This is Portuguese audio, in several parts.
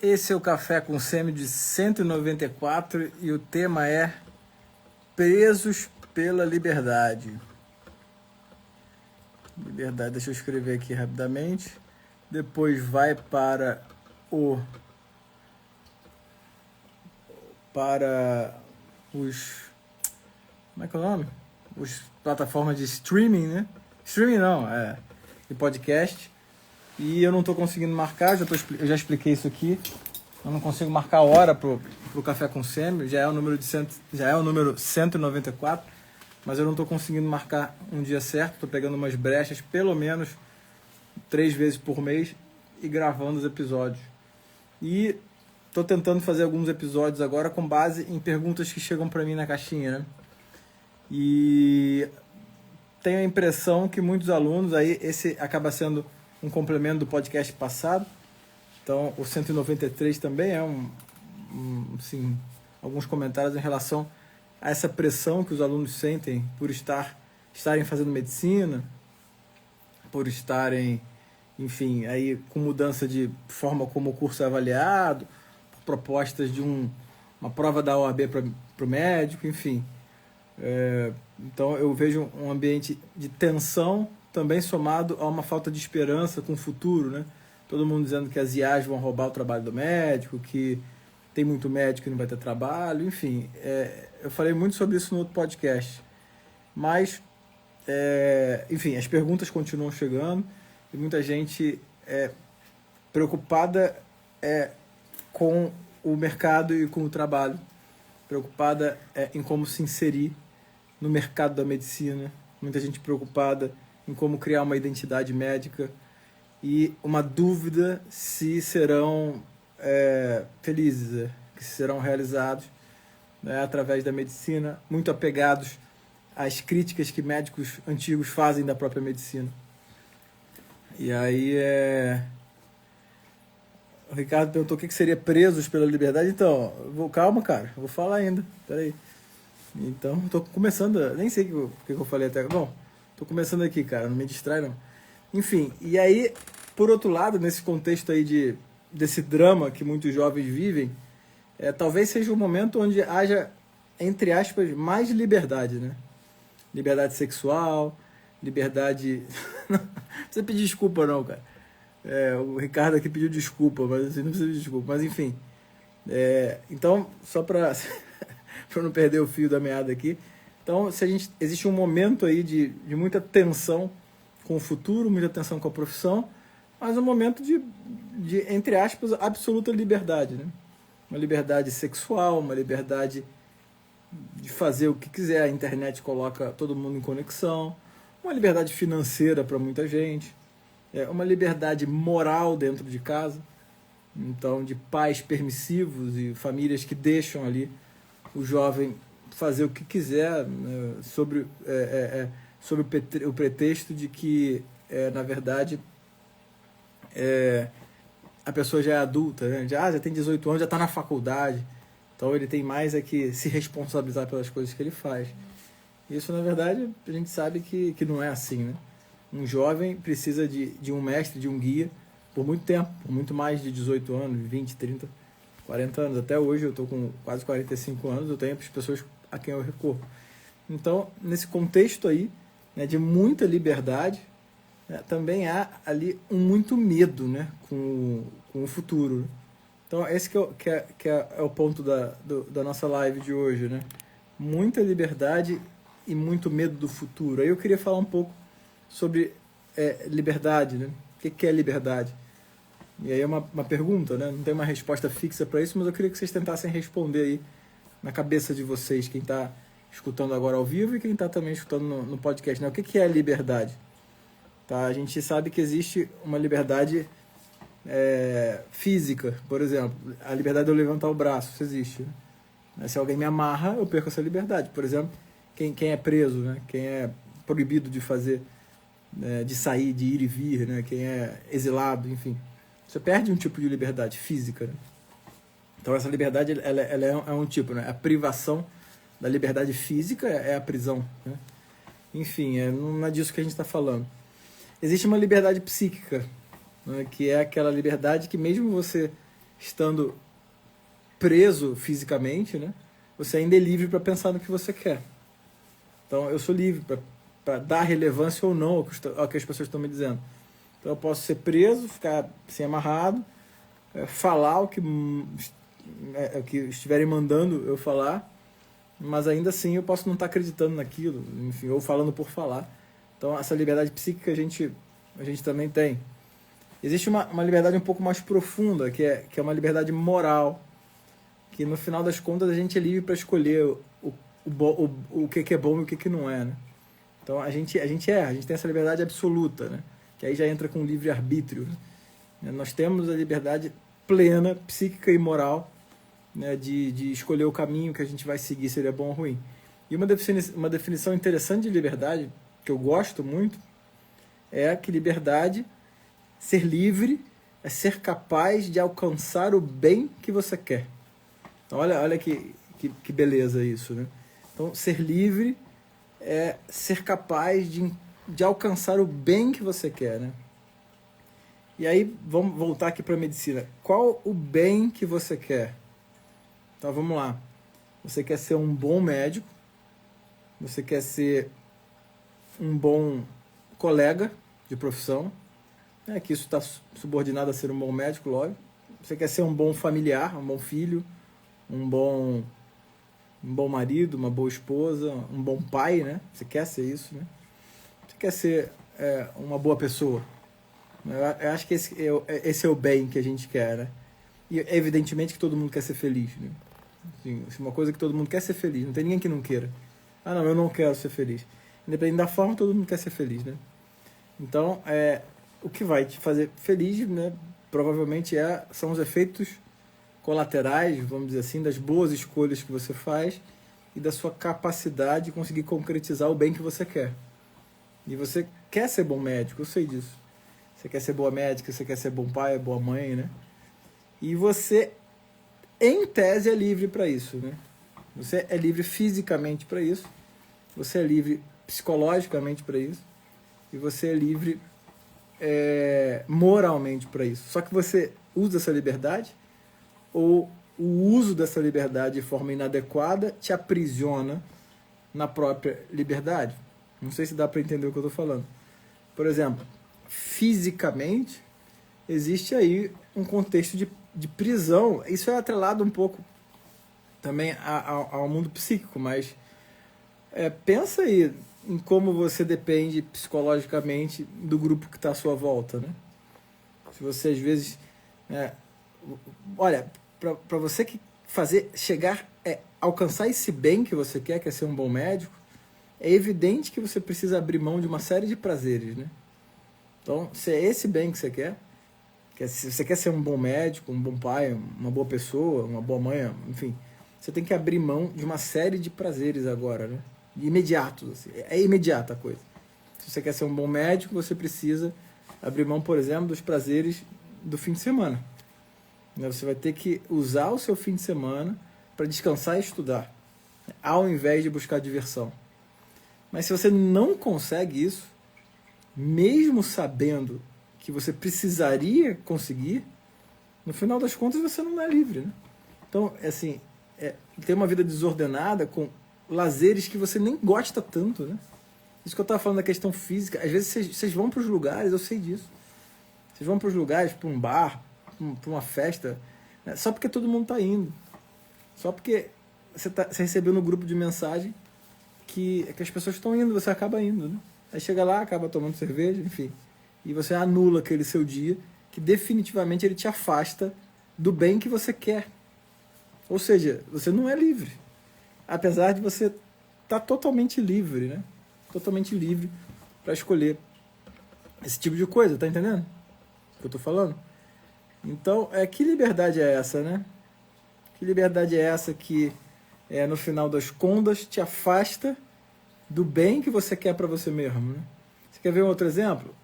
Esse é o Café com Sêmio de 194 e o tema é Presos pela Liberdade. Liberdade, deixa eu escrever aqui rapidamente. Depois vai para os... Como é que é o nome? Os plataformas de streaming, né? Streaming não, de podcast. E eu não estou conseguindo marcar, eu já expliquei isso aqui. Eu não consigo marcar a hora pro Café com Sêmio, já é o número 194, mas eu não estou conseguindo marcar um dia certo. Estou pegando umas brechas, pelo menos 3 vezes por mês, e gravando os episódios. E estou tentando fazer alguns episódios agora com base em perguntas que chegam para mim na caixinha, né? E tenho a impressão que muitos alunos, aí esse acaba sendo um complemento do podcast passado. Então, o 193 também é assim, alguns comentários em relação a essa pressão que os alunos sentem por estarem fazendo medicina, por estarem, enfim, aí com mudança de forma como o curso é avaliado, por propostas de uma prova da OAB para o médico, enfim. Então, eu vejo um ambiente de tensão também somado a uma falta de esperança com o futuro, né? Todo mundo dizendo que as IAs vão roubar o trabalho do médico, que tem muito médico que não vai ter trabalho, enfim. Eu falei muito sobre isso no outro podcast. Mas, enfim, as perguntas continuam chegando e muita gente preocupada com o mercado e com o trabalho, preocupada em como se inserir no mercado da medicina, muita gente preocupada em como criar uma identidade médica e uma dúvida se serão felizes, que serão realizados, né, através da medicina, muito apegados às críticas que médicos antigos fazem da própria medicina. E aí o Ricardo perguntou o que seria presos pela liberdade. Então, calma, cara, eu vou falar ainda, peraí. Então, estou começando, nem sei o que eu falei até agora. Bom, estou começando aqui, cara, não me distrai não. Enfim, e aí, por outro lado, nesse contexto aí desse drama que muitos jovens vivem, talvez seja o momento onde haja, entre aspas, mais liberdade, né? Liberdade sexual, liberdade... Não precisa pedir desculpa não, cara. O Ricardo aqui pediu desculpa, mas assim, não precisa pedir desculpa. Mas enfim, então, só para não perder o fio da meada aqui. Então, existe um momento aí de muita tensão com o futuro, muita tensão com a profissão, mas um momento de, entre aspas, absoluta liberdade, né? Uma liberdade sexual, uma liberdade de fazer o que quiser. A internet coloca todo mundo em conexão, uma liberdade financeira para muita gente, uma liberdade moral dentro de casa, então, de pais permissivos e famílias que deixam ali o jovem fazer o que quiser, né, sobre o pretexto de que, na verdade, a pessoa já é adulta, né? Já tem 18 anos, já está na faculdade, então ele tem mais que se responsabilizar pelas coisas que ele faz. Isso, na verdade, a gente sabe que não é assim, né? Um jovem precisa de um mestre, de um guia, por muito tempo, por muito mais de 18 anos, 20, 30, 40 anos. Até hoje eu estou com quase 45 anos, eu tenho as pessoas a quem eu recorro. Então, nesse contexto aí, né, de muita liberdade, né, também há ali muito medo, né, com o futuro. Então, esse que é o ponto da nossa live de hoje, né? Muita liberdade e muito medo do futuro. Aí eu queria falar um pouco sobre liberdade, né? O que é liberdade? E aí é uma pergunta, né? Não tem uma resposta fixa para isso, mas eu queria que vocês tentassem responder aí na cabeça de vocês, quem está escutando agora ao vivo e quem está também escutando no podcast, né? O que é liberdade? Tá? A gente sabe que existe uma liberdade física, por exemplo. A liberdade de eu levantar o braço, isso existe, né? Se alguém me amarra, eu perco essa liberdade. Por exemplo, quem é preso, né? Quem é proibido de fazer, de sair, de ir e vir, né? Quem é exilado, enfim. Você perde um tipo de liberdade física, né? Então essa liberdade ela é um tipo, né? A privação da liberdade física é a prisão, né? Enfim, não é disso que a gente está falando. Existe uma liberdade psíquica, né? Que é aquela liberdade que mesmo você estando preso fisicamente, né? Você ainda é livre para pensar no que você quer. Então, eu sou livre para dar relevância ou não ao que as pessoas estão me dizendo. Então, eu posso ser preso, ficar assim, amarrado, falar o que estiverem mandando eu falar, mas ainda assim eu posso não estar acreditando naquilo, enfim, ou falando por falar. Então, essa liberdade psíquica a gente também tem. Existe uma liberdade um pouco mais profunda, que é uma liberdade moral, que no final das contas a gente é livre para escolher o que é bom e o que não é, né? Então a gente tem essa liberdade absoluta, né? Que aí já entra com o livre-arbítrio, né? Nós temos a liberdade plena, psíquica e moral, né? de escolher o caminho que a gente vai seguir, se ele é bom ou ruim. E uma definição interessante de liberdade, que eu gosto muito, é que liberdade, ser livre, é ser capaz de alcançar o bem que você quer. Então, olha que beleza isso, né? Então, ser livre é ser capaz de alcançar o bem que você quer, né? E aí, vamos voltar aqui para a medicina. Qual o bem que você quer? Então, vamos lá. Você quer ser um bom médico, você quer ser um bom colega de profissão, né? Que isso está subordinado a ser um bom médico, lógico. Você quer ser um bom familiar, um bom filho, um bom marido, uma boa esposa, um bom pai, né? Você quer ser isso, né? Você quer ser uma boa pessoa. Eu acho que esse é o bem que a gente quer, né? E evidentemente que todo mundo quer ser feliz, né? Assim, uma coisa que todo mundo quer ser feliz, não tem ninguém que não queira. Ah, não, eu não quero ser feliz. Independente da forma, todo mundo quer ser feliz, né? Então, o que vai te fazer feliz, né? Provavelmente são os efeitos colaterais, vamos dizer assim, das boas escolhas que você faz e da sua capacidade de conseguir concretizar o bem que você quer. E você quer ser bom médico, eu sei disso. Você quer ser boa médica, você quer ser bom pai, boa mãe, né? E você, em tese, é livre para isso, né? Você é livre fisicamente para isso, você é livre psicologicamente para isso, e você é livre moralmente para isso. Só que você usa essa liberdade, ou o uso dessa liberdade de forma inadequada te aprisiona na própria liberdade. Não sei se dá para entender o que eu estou falando. Por exemplo, fisicamente, existe aí um contexto de prisão. Isso é atrelado um pouco também ao mundo psíquico, mas pensa aí em como você depende psicologicamente do grupo que está à sua volta, né? Se você às vezes... olha, para você alcançar esse bem que você quer ser um bom médico, é evidente que você precisa abrir mão de uma série de prazeres, né? Então, se é esse bem que você quer, se você quer ser um bom médico, um bom pai, uma boa pessoa, uma boa mãe, enfim, você tem que abrir mão de uma série de prazeres agora, né? Imediatos, assim. É imediata a coisa. Se você quer ser um bom médico, você precisa abrir mão, por exemplo, dos prazeres do fim de semana. Você vai ter que usar o seu fim de semana para descansar e estudar, ao invés de buscar diversão. Mas se você não consegue isso, mesmo sabendo que você precisaria conseguir, no final das contas você não é livre, né? Então, assim, ter uma vida desordenada com lazeres que você nem gosta tanto, né? Isso que eu estava falando da questão física. Às vezes vocês vão para os lugares, eu sei disso. Vocês vão para os lugares, para um bar, para uma festa, né? Só porque todo mundo está indo. Só porque você recebeu no grupo de mensagem que as pessoas estão indo, você acaba indo, né? Aí chega lá, acaba tomando cerveja, enfim. E você anula aquele seu dia, que definitivamente ele te afasta do bem que você quer. Ou seja, você não é livre. Apesar de você estar totalmente livre, né? Totalmente livre para escolher esse tipo de coisa, tá entendendo o que eu tô falando? Então, que liberdade é essa, né? Que liberdade é essa que, no final das contas, te afasta do bem que você quer para você mesmo, né? Você quer ver um outro exemplo?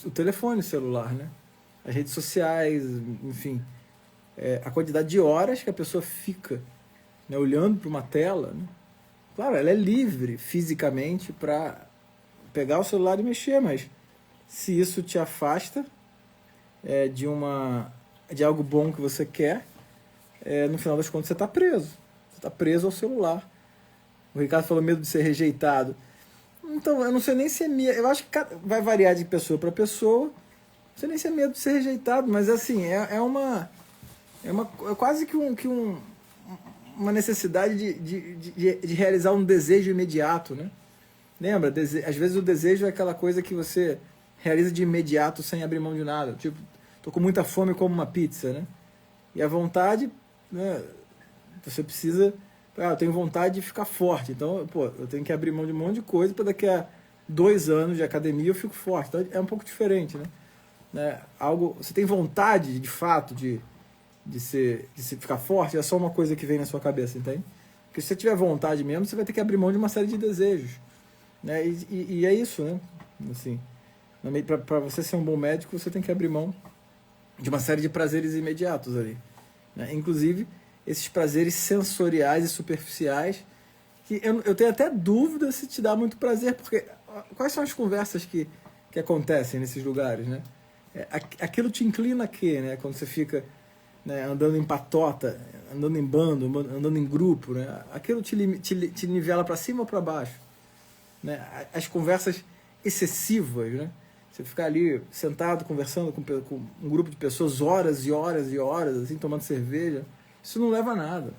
O telefone celular, né? As redes sociais, enfim. A quantidade de horas que a pessoa fica, né, olhando para uma tela, né? Claro, ela é livre fisicamente para pegar o celular e mexer, mas se isso te afasta de uma de algo bom que você quer, no final das contas você está preso. Você está preso ao celular. O Ricardo falou medo de ser rejeitado. Então, eu não sei nem se é medo. Eu acho que vai variar de pessoa para pessoa. Não sei nem se é medo de ser rejeitado, mas assim, é quase que uma necessidade de realizar um desejo imediato, né? Lembra? Às vezes o desejo é aquela coisa que você realiza de imediato sem abrir mão de nada. Tipo, tô com muita fome, como uma pizza, né? E a vontade, né? Você precisa... eu tenho vontade de ficar forte, então, eu tenho que abrir mão de um monte de coisa para daqui a 2 anos de academia eu fico forte. Então é um pouco diferente, né? Você tem vontade, de fato, de ficar forte, é só uma coisa que vem na sua cabeça, entende? Porque se você tiver vontade mesmo, você vai ter que abrir mão de uma série de desejos, né? E é isso, né? Assim, para você ser um bom médico, você tem que abrir mão de uma série de prazeres imediatos ali, né? Inclusive esses prazeres sensoriais e superficiais, que eu tenho até dúvida se te dá muito prazer, porque quais são as conversas que acontecem nesses lugares, né? Aquilo te inclina a quê, né? Quando você fica, né, andando em patota, andando em bando, andando em grupo, né? Aquilo te nivela para cima ou para baixo, né? As conversas excessivas, né? Você ficar ali sentado conversando com um grupo de pessoas horas e horas e horas, assim, tomando cerveja, isso não leva a nada.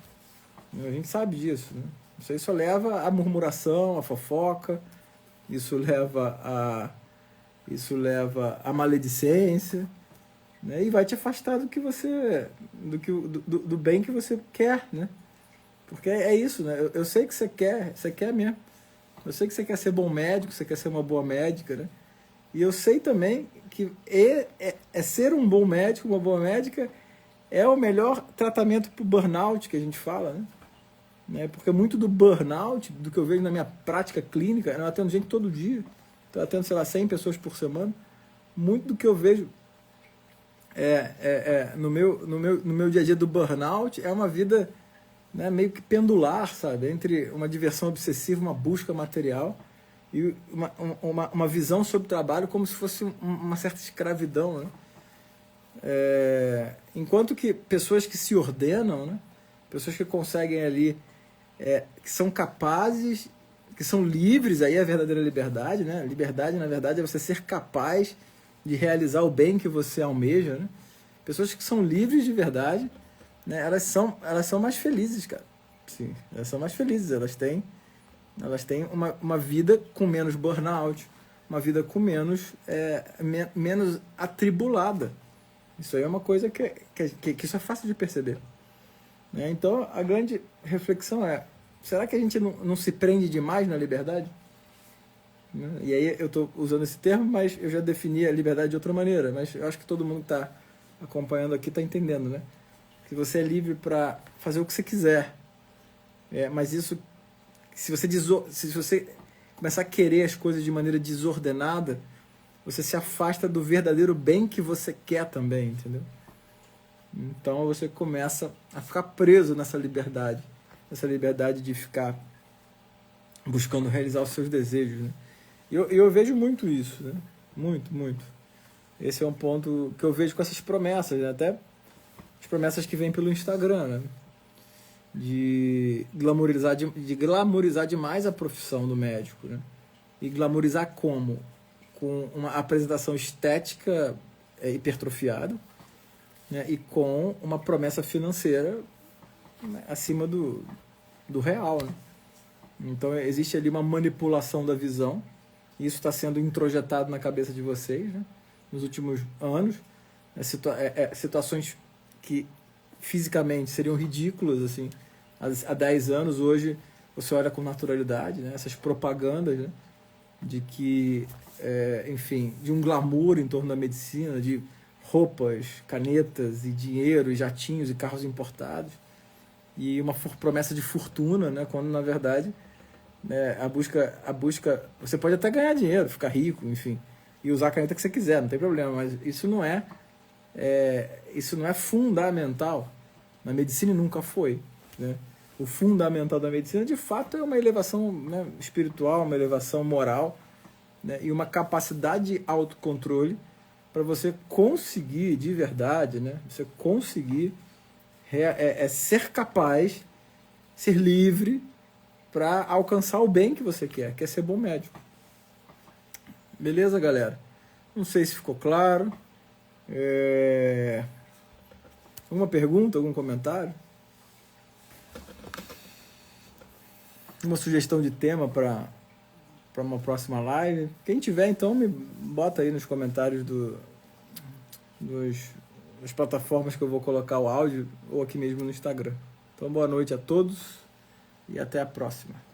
A gente sabe disso, né? Isso aí só leva à murmuração, à fofoca, isso leva à maledicência, né? E vai te afastar do que você, do bem que você quer, né? Porque é isso, né? Eu sei que você quer mesmo. Eu sei que você quer ser bom médico, você quer ser uma boa médica, né? E eu sei também que ser um bom médico, uma boa médica, é o melhor tratamento para o burnout que a gente fala, né? Porque muito do burnout, do que eu vejo na minha prática clínica, eu atendo gente todo dia, eu atendo, sei lá, 100 pessoas por semana, muito do que eu vejo no meu dia a dia do burnout é uma vida, né, meio que pendular, sabe? Entre uma diversão obsessiva, uma busca material e uma visão sobre o trabalho como se fosse uma certa escravidão, né? Enquanto que pessoas que se ordenam, né? Pessoas que conseguem ali, que são capazes, que são livres, aí é a verdadeira liberdade, né? Liberdade, na verdade, é você ser capaz de realizar o bem que você almeja, né? Pessoas que são livres de verdade, né? Elas são mais felizes, cara. Sim, elas são mais felizes, elas têm uma vida com menos burnout, uma vida com menos atribulada. Isso aí é uma coisa que isso é fácil de perceber, né? Então, a grande reflexão será que a gente não se prende demais na liberdade? Né? E aí eu estou usando esse termo, mas eu já defini a liberdade de outra maneira, mas eu acho que todo mundo que está acompanhando aqui está entendendo, né? Que você é livre para fazer o que você quiser, mas isso, se você começar a querer as coisas de maneira desordenada, você se afasta do verdadeiro bem que você quer também, entendeu? Então você começa a ficar preso nessa liberdade de ficar buscando realizar os seus desejos, né? E eu vejo muito isso, né? Muito, muito. Esse é um ponto que eu vejo com essas promessas, né? Até as promessas que vêm pelo Instagram, né? De glamorizar demais a profissão do médico, né? E glamorizar como? Com uma apresentação estética hipertrofiada, né? E com uma promessa financeira, né, acima do real, né? Então existe ali uma manipulação da visão, e isso está sendo introjetado na cabeça de vocês, né, nos últimos anos, situações que fisicamente seriam ridículas assim, há 10 anos, hoje você olha com naturalidade, né, essas propagandas, né, de que, enfim, de um glamour em torno da medicina, de roupas, canetas e dinheiro, e jatinhos e carros importados, e uma promessa de fortuna, né, quando na verdade, né, a busca, você pode até ganhar dinheiro, ficar rico, enfim, e usar a caneta que você quiser, não tem problema, mas isso não é fundamental na medicina, e nunca foi, né? O fundamental da medicina, de fato, é uma elevação, né, espiritual, uma elevação moral, né, e uma capacidade de autocontrole para você conseguir de verdade, né? Você conseguir ser capaz, ser livre para alcançar o bem que você quer, ser bom médico. Beleza, galera? Não sei se ficou claro. Alguma pergunta, algum comentário? Uma sugestão de tema para uma próxima live? Quem tiver, então, me bota aí nos comentários das plataformas que eu vou colocar o áudio ou aqui mesmo no Instagram. Então, boa noite a todos e até a próxima.